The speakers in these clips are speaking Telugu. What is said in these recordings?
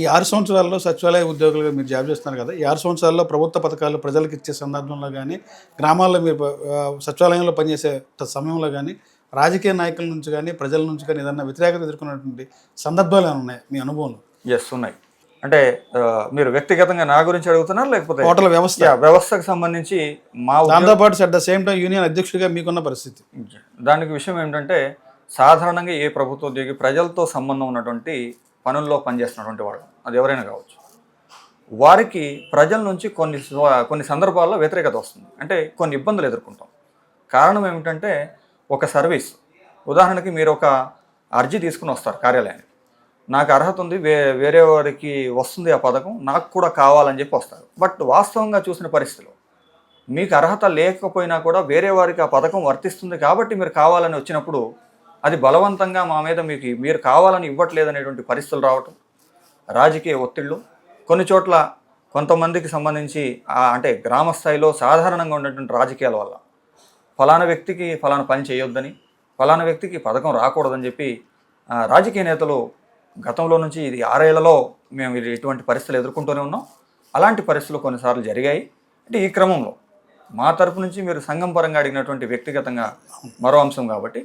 ఈ 6 సంవత్సరాల్లో సచివాలయ ఉద్యోగులుగా మీరు జాబ్ చేస్తున్నారు కదా! ఈ 6 సంవత్సరాల్లో ప్రభుత్వ పథకాలు ప్రజలకు ఇచ్చే సందర్భంలో గానీ, గ్రామాల్లో మీరు సచివాలయంలో పనిచేసే సమయంలో గానీ, రాజకీయ నాయకుల నుంచి గానీ, ప్రజల నుంచి గానీ ఏదన్నా వ్యతిరేకత ఎదుర్కొన్నటువంటి సందర్భాలు ఏమైనా ఉన్నాయా మీ అనుభవంలో? యెస్ ఉన్నాయి. అంటే మీరు వ్యక్తిగతంగా నా గురించి అడుగుతున్నారా? లేకపోతే టోటల్ వ్యవస్థ? వ్యవస్థకు సంబంధించి దాంతో పాటు at the same time union అధ్యక్షుడిగా మీకున్న పరిస్థితి. దానికి విషయం ఏంటంటే, సాధారణంగా ఏ ప్రభుత్వ ఉద్యోగి ప్రజలతో సంబంధం ఉన్నటువంటి పనుల్లో పనిచేస్తున్నటువంటి వాళ్ళు, అది ఎవరైనా కావచ్చు, వారికి ప్రజల నుంచి కొన్ని సందర్భాల్లో వ్యతిరేకత వస్తుంది. అంటే కొన్ని ఇబ్బందులు ఎదుర్కొంటాం. కారణం ఏమిటంటే, ఒక సర్వీస్, ఉదాహరణకి మీరు ఒక అర్జీ తీసుకుని వస్తారు కార్యాలయానికి. నాకు అర్హత ఉంది, వేరే వారికి వస్తుంది ఆ పథకం, నాకు కూడా కావాలని చెప్పి వస్తారు. బట్ వాస్తవంగా చూసిన పరిస్థితిలో మీకు అర్హత లేకపోయినా కూడా వేరే వారికి ఆ పథకం వర్తిస్తుంది కాబట్టి మీరు కావాలని వచ్చినప్పుడు అది బలవంతంగా మా మీద మీరు కావాలని ఇవ్వట్లేదనేటువంటి పరిస్థితులు రావటం, రాజకీయ ఒత్తిళ్ళు, కొన్ని చోట్ల కొంతమందికి సంబంధించి అంటే గ్రామ స్థాయిలో సాధారణంగా ఉన్నటువంటి రాజకీయాల వల్ల ఫలానా వ్యక్తికి ఫలానా పని చేయొద్దని, ఫలానా వ్యక్తికి పథకం రాకూడదని చెప్పి రాజకీయ నేతలు గతంలో నుంచి ఇది 6 ఏళ్లలో మేము ఇటువంటి పరిస్థితులు ఎదుర్కొంటూనే ఉన్నాం. అలాంటి పరిస్థితులు కొన్నిసార్లు జరిగాయి. అంటే ఈ క్రమంలో మా తరపు నుంచి మీరు సంఘం పరంగా అడిగినటువంటి వ్యక్తిగతంగా మరో అంశం కాబట్టి,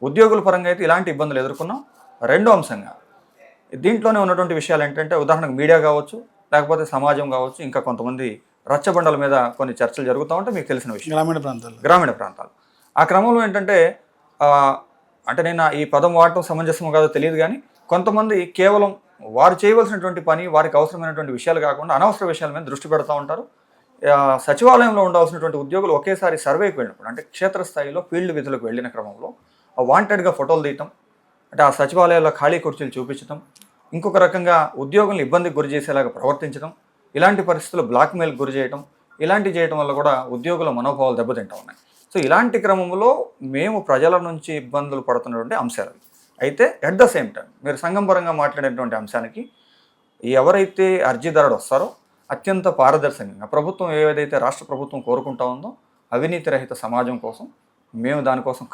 ఉద్యోగుల పరంగా అయితే ఇలాంటి ఇబ్బందులు ఎదుర్కొన్నాం. రెండో అంశంగా దీంట్లోనే ఉన్నటువంటి విషయాలు ఏంటంటే, ఉదాహరణకు మీడియా కావచ్చు, లేకపోతే సమాజం కావచ్చు, ఇంకా కొంతమంది రచ్చబండల మీద కొన్ని చర్చలు జరుగుతూ ఉంటే మీకు తెలిసిన విషయం. గ్రామీణ ప్రాంతాలు ఆ క్రమంలో ఏంటంటే, అంటే నేను ఈ పదం వాడటం సమంజసం కాదో తెలియదు కానీ, కొంతమంది కేవలం వారు చేయవలసినటువంటి పని, వారికి అవసరమైనటువంటి విషయాలు కాకుండా అనవసర విషయాల మీద దృష్టి పెడతా ఉంటారు. సచివాలయంలో ఉండాల్సినటువంటి ఉద్యోగులు ఒకేసారి సర్వేకి వెళ్ళినప్పుడు, అంటే క్షేత్రస్థాయిలో ఫీల్డ్ విధులకు వెళ్ళిన క్రమంలో వాంటెడ్గా ఫోటోలు తీయటం, అంటే ఆ సచివాలయాల్లో ఖాళీ కుర్చీలు చూపించడం, ఇంకొక రకంగా ఉద్యోగులను ఇబ్బందికి గురి చేసేలాగా ప్రవర్తించడం, ఇలాంటి పరిస్థితుల్లో బ్లాక్మెయిల్కి గురి చేయడం, ఇలాంటివి చేయడం వల్ల కూడా ఉద్యోగుల మనోభావాలు దెబ్బతింటూ ఉన్నాయి. సో ఇలాంటి క్రమంలో మేము ప్రజల నుంచి ఇబ్బందులు పడుతున్నటువంటి అంశాలు. అయితే అట్ ద సేమ్ టైం మీరు సంఘం పరంగా మాట్లాడేటువంటి అంశానికి ఎవరైతే అర్జీదారుడు వస్తారో అత్యంత పారదర్శకంగా ప్రభుత్వం ఏదైతే రాష్ట్ర ప్రభుత్వం కోరుకుంటా ఉందో అవినీతి రహిత సమాజం కోసం మేము దానికోసం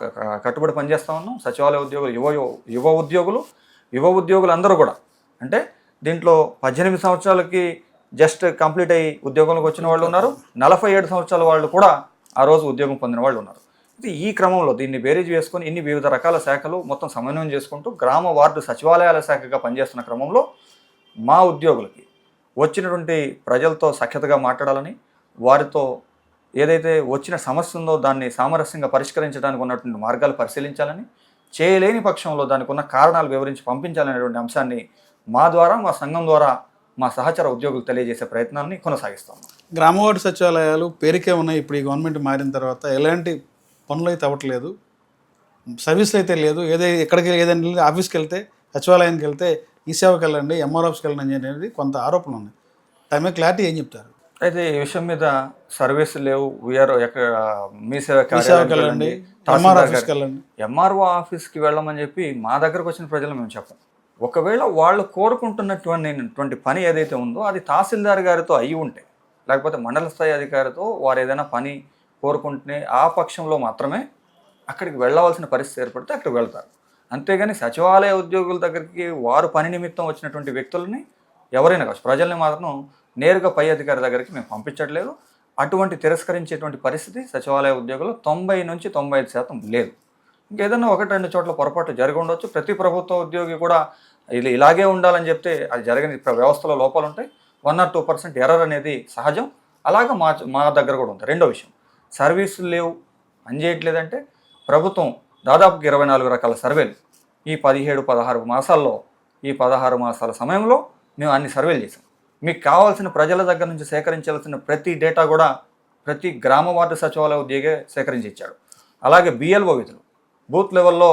కట్టుబడి పనిచేస్తూ ఉన్నాం. సచివాలయ ఉద్యోగులు, యువ ఉద్యోగులు అందరూ కూడా, అంటే దీంట్లో 18 సంవత్సరాలకి జస్ట్ కంప్లీట్ అయ్యి ఉద్యోగంలోకి వచ్చిన వాళ్ళు ఉన్నారు, 47 సంవత్సరాల వాళ్ళు కూడా ఆ రోజు ఉద్యోగం పొందిన వాళ్ళు ఉన్నారు. ఈ క్రమంలో దీన్ని బేరీజ్ వేసుకొని ఇన్ని వివిధ రకాల శాఖలు మొత్తం సమన్వయం చేసుకుంటూ గ్రామ వార్డు సచివాలయాల శాఖగా పనిచేస్తున్న క్రమంలో మా ఉద్యోగులకి వచ్చినటువంటి ప్రజలతో సఖ్యతగా మాట్లాడాలని, వారితో ఏదైతే వచ్చిన సమస్య ఉందో దాన్ని సామరస్యంగా పరిష్కరించడానికి ఉన్నటువంటి మార్గాలు పరిశీలించాలని, చేయలేని పక్షంలో దానికి ఉన్న కారణాలు వివరించి పంపించాలనేటువంటి అంశాన్ని మా ద్వారా, మా సంఘం ద్వారా మా సహచర ఉద్యోగులు తెలియజేసే ప్రయత్నాన్ని కొనసాగిస్తాం. గ్రామ వార్డు సచివాలయాలు పేరుకే ఉన్నాయి. ఇప్పుడు ఈ గవర్నమెంట్ మారిన తర్వాత ఎలాంటి పనులు అయితే అవ్వట్లేదు, సర్వీసులు అయితే లేదు. ఎక్కడికి ఏదైనా ఆఫీస్కి వెళ్తే, సచివాలయానికి వెళ్తే ఈ సేవకి వెళ్ళండి, ఎంఆర్ ఆఫీస్కి వెళ్ళండి అనేది కొంత ఆరోపణలు ఉన్నాయి. దాని క్లారిటీ ఏం చెప్తారు? అయితే ఈ విషయం మీద సర్వీసులు లేవు, మీ సేవకి వెళ్ళండి, ఎంఆర్ఓ ఆఫీస్కి వెళ్ళమని చెప్పి మా దగ్గరకు వచ్చిన ప్రజలు మేము చెప్పం. ఒకవేళ వాళ్ళు కోరుకుంటున్నటువంటి పని ఏదైతే ఉందో అది తహసీల్దార్ గారితో అయి ఉంటే, లేకపోతే మండల స్థాయి అధికారితో వారు ఏదైనా పని కోరుకుంటే ఆ పక్షంలో మాత్రమే అక్కడికి వెళ్ళవలసిన పరిస్థితి ఏర్పడితే అక్కడికి వెళ్తారు. అంతేగాని సచివాలయ ఉద్యోగుల దగ్గరికి వారు పని నిమిత్తం వచ్చినటువంటి వ్యక్తులని ఎవరైనా కావచ్చు, ప్రజల్ని మాత్రం నేరుగా పై అధికారి దగ్గరికి మేము పంపించట్లేదు. అటువంటి తిరస్కరించేటువంటి పరిస్థితి సచివాలయ ఉద్యోగులు 90 నుంచి 95% లేదు. ఇంకేదన్నా 1-2 చోట్ల పొరపాటు జరిగి ఉండొచ్చు. ప్రతి ప్రభుత్వ ఉద్యోగి కూడా ఇది ఇలాగే ఉండాలని చెప్తే అది జరగని వ్యవస్థలో లోపాలు ఉంటాయి. 1 or 2% ఎర్రర్ అనేది సహజం. అలాగే మా దగ్గర కూడా ఉంది. రెండో విషయం, సర్వీసులు లేవు, పనిచేయట్లేదంటే ప్రభుత్వం దాదాపుగా 24 రకాల సర్వేలు ఈ 17-16 మాసాల్లో, ఈ 16 మాసాల సమయంలో మేము అన్ని సర్వేలు చేసాం. మీకు కావాల్సిన ప్రజల దగ్గర నుంచి సేకరించాల్సిన ప్రతి డేటా కూడా ప్రతి గ్రామ వార్డు సచివాలయ ఉద్యోగే సేకరించి ఇచ్చాడు. అలాగే బిఎల్ఓ విధులు, బూత్ లెవెల్లో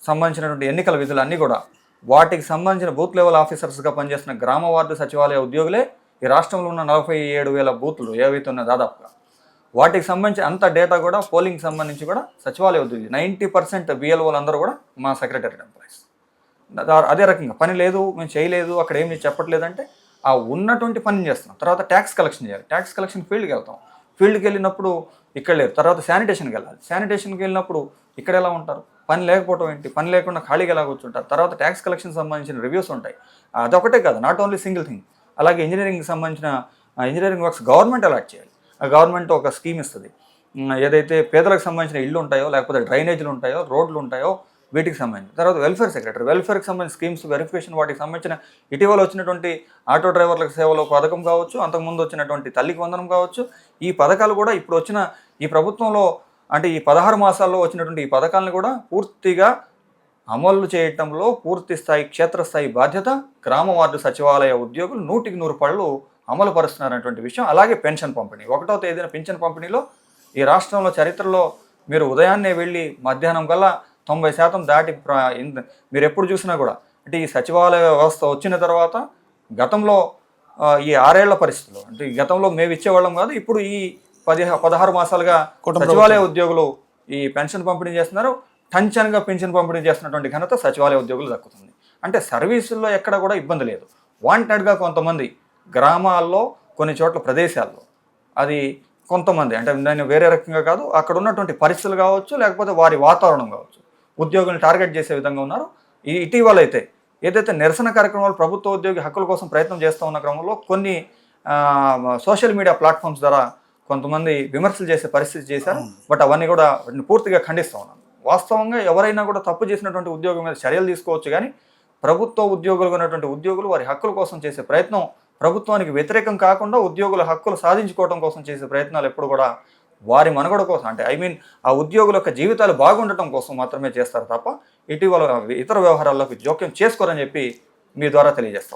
సంబంధించినటువంటి ఎన్నికల విధులు అన్నీ కూడా వాటికి సంబంధించిన బూత్ లెవెల్ ఆఫీసర్స్గా పనిచేస్తున్న గ్రామ వార్డు సచివాలయ ఉద్యోగులే ఈ రాష్ట్రంలో ఉన్న 47,000 బూతులు ఏవైతే ఉన్నాయో దాదాపుగా వాటికి సంబంధించి అంత డేటా కూడా పోలింగ్ సంబంధించి కూడా సచివాలయ ఉద్యోగులు 90% బిఎల్ఓలు అందరూ కూడా మా సెక్రటరీ ఎంప్లాయీస్. అదే రకంగా పని లేదు, మేము చేయలేదు, అక్కడ ఏమి చెప్పట్లేదంటే ఆ ఉన్నటువంటి పని చేస్తున్నాం. తర్వాత ట్యాక్స్ కలెక్షన్ చేయాలి, ట్యాక్స్ కలెక్షన్ ఫీల్డ్కి వెళ్తాం, ఫీల్డ్కి వెళ్ళినప్పుడు ఇక్కడ లేరు. తర్వాత శానిటేషన్కి వెళ్ళాలి, శానిటేషన్కి వెళ్ళినప్పుడు ఇక్కడ ఎలా ఉంటారు? పని లేకపోవడం ఏంటి, పని లేకుండా ఖాళీగా ఎలా కూర్చుంటారు. తర్వాత ట్యాక్స్ కలెక్షన్ సంబంధించిన రివ్యూస్ ఉంటాయి. అదొకటే కాదు, నాట్ ఓన్లీ సింగిల్ థింగ్. అలాగే ఇంజనీరింగ్కి సంబంధించిన ఇంజనీరింగ్ వర్క్స్ గవర్నమెంట్ అలాట్ చేయాలి. ఆ గవర్నమెంట్ ఒక స్కీమ్ ఇస్తుంది. ఏదైతే పేదలకు సంబంధించిన ఇళ్ళు ఉంటాయో, లేకపోతే డ్రైనేజీలు ఉంటాయో, రోడ్లు ఉంటాయో, వీటికి సంబంధించి. తర్వాత వెల్ఫేర్ సెక్రటరీ, వెల్ఫేర్కి సంబంధించిన స్కీమ్స్ వెరిఫికేషన్, వాటికి సంబంధించిన ఇటీవల వచ్చినటువంటి ఆటో డ్రైవర్లకు సేవలో పథకం కావచ్చు, అంతకుముందు వచ్చినటువంటి తల్లికి వందనం కావచ్చు, ఈ పథకాలు కూడా ఇప్పుడు వచ్చిన ఈ ప్రభుత్వంలో అంటే ఈ 16 మాసాల్లో వచ్చినటువంటి ఈ పథకాలను కూడా పూర్తిగా అమలు చేయటంలో పూర్తి స్థాయి క్షేత్రస్థాయి బాధ్యత గ్రామ వార్డు సచివాలయ ఉద్యోగులు 100కి 100 పళ్ళు అమలు పరుస్తున్నారనేటువంటి విషయం. అలాగే పెన్షన్ పంపిణీ, 1వ తేదీన పెన్షన్ పంపిణీలో ఈ రాష్ట్రంలో చరిత్రలో మీరు ఉదయాన్నే వెళ్ళి మధ్యాహ్నం కల్లా 90% దాటి మీరు ఎప్పుడు చూసినా కూడా అంటే ఈ సచివాలయ వ్యవస్థ వచ్చిన తర్వాత గతంలో ఈ 6 ఏళ్ల పరిస్థితులు అంటే గతంలో మేము ఇచ్చేవాళ్ళం కాదు, ఇప్పుడు ఈ 16 మాసాలుగా సచివాలయ ఉద్యోగులు ఈ పెన్షన్ పంపిణీ చేస్తున్నారు. టంచన్గా పెన్షన్ పంపిణీ చేస్తున్నటువంటి ఘనత సచివాలయ ఉద్యోగులు దక్కుతుంది. అంటే సర్వీసుల్లో ఎక్కడ కూడా ఇబ్బంది లేదు. వాంటెడ్గా కొంతమంది గ్రామాల్లో కొన్ని చోట్ల ప్రదేశాల్లో అది కొంతమంది అంటే నేను వేరే రకంగా కాదు, అక్కడ ఉన్నటువంటి పరిస్థితులు కావచ్చు, లేకపోతే వారి వాతావరణం కావచ్చు, ఉద్యోగులను టార్గెట్ చేసే విధంగా ఉన్నారు. ఇటీవల అయితే ఏదైతే నిరసన కార్యక్రమాలు ప్రభుత్వ ఉద్యోగి హక్కుల కోసం ప్రయత్నం చేస్తూ ఉన్న క్రమంలో కొన్ని సోషల్ మీడియా ప్లాట్ఫామ్స్ ద్వారా కొంతమంది విమర్శలు చేసే పరిస్థితి చేశారు. బట్ అవన్నీ కూడా వాటిని పూర్తిగా ఖండిస్తూ ఉన్నాను. వాస్తవంగా ఎవరైనా కూడా తప్పు చేసినటువంటి ఉద్యోగం మీద చర్యలు తీసుకోవచ్చు, కానీ ప్రభుత్వ ఉద్యోగులుగా ఉన్నటువంటి ఉద్యోగులు వారి హక్కుల కోసం చేసే ప్రయత్నం ప్రభుత్వానికి వ్యతిరేకం కాకుండా ఉద్యోగుల హక్కులు సాధించుకోవడం కోసం చేసే ప్రయత్నాలు ఎప్పుడు కూడా వారి మనుగడ కోసం అంటే ఆ ఉద్యోగుల యొక్క జీవితాలు బాగుండటం కోసం మాత్రమే చేస్తారు తప్ప ఇటీవల ఇతర వ్యవహారాల్లోకి జోక్యం చేసుకోరని చెప్పి మీ ద్వారా తెలియజేస్తాం.